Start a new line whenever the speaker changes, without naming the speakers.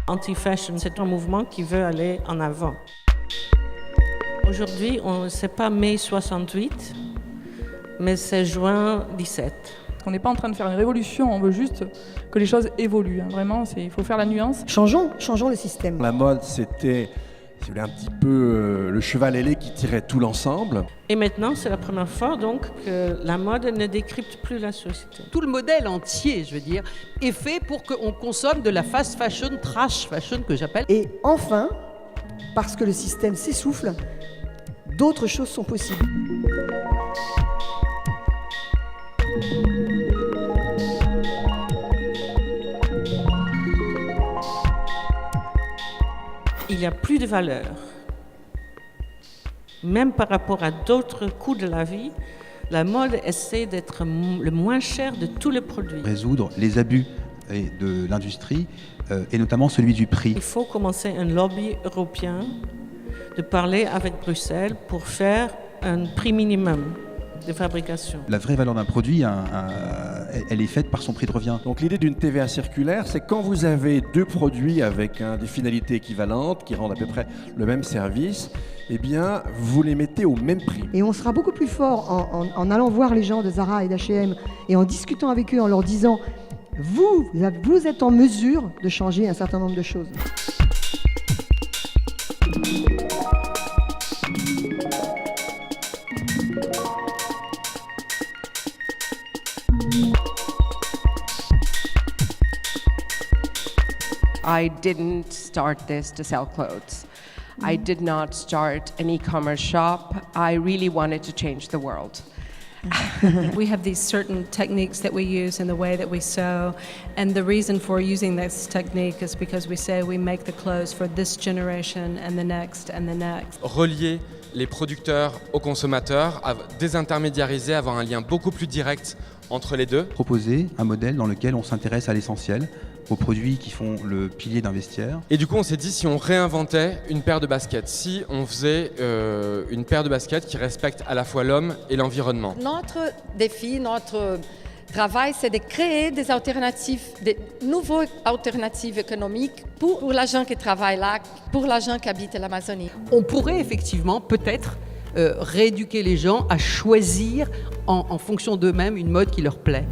Anti-fashion, c'est un mouvement qui veut aller en avant. Aujourd'hui, c'est pas mai 68, mais c'est juin 17.
On n'est pas en train de faire une révolution, on veut juste que les choses évoluent. Vraiment, il faut faire la nuance.
Changeons le système.
La mode, c'était un petit peu le cheval ailé qui tirait tout l'ensemble.
Et maintenant, c'est la première fois donc que la mode ne décrypte plus la société.
Tout le modèle entier, je veux dire, est fait pour qu'on consomme de la fast fashion, trash fashion que j'appelle.
Et enfin, parce que le système s'essouffle, d'autres choses sont possibles.
Il n'y a plus de valeur. Même par rapport à d'autres coûts de la vie, la mode essaie d'être le moins cher de tous les produits.
Résoudre les abus de l'industrie et notamment celui du prix.
Il faut commencer un lobby européen de parler avec Bruxelles pour faire un prix minimum de fabrication.
La vraie valeur d'un produit, elle est faite par son prix de revient.
Donc l'idée d'une TVA circulaire, c'est quand vous avez deux produits avec des finalités équivalentes, qui rendent à peu près le même service, eh bien, vous les mettez au même prix.
Et on sera beaucoup plus fort en allant voir les gens de Zara et d'H&M et en discutant avec eux, en leur disant « Vous êtes en mesure de changer un certain nombre de choses ».
I didn't start this to sell clothes. I did not start an e-commerce shop. I really wanted to change the world.
We have these certain techniques that we use in the way that we sew, and the reason for using this technique is because we say we make the clothes for this generation and the next and the next.
Relier les producteurs aux consommateurs, désintermédiariser, avoir un lien beaucoup plus direct entre les deux.
Proposer un modèle dans lequel on s'intéresse à l'essentiel, aux produits qui font le pilier d'un vestiaire.
Et du coup, on s'est dit, si on réinventait une paire de baskets, si on faisait une paire de baskets qui respecte à la fois l'homme et l'environnement.
Notre défi, notre travail, c'est de créer des alternatives, des nouvelles alternatives économiques pour les gens qui travaillent là, pour les gens qui habitent l'Amazonie.
On pourrait effectivement, peut-être, rééduquer les gens à choisir en fonction d'eux-mêmes une mode qui leur plaît.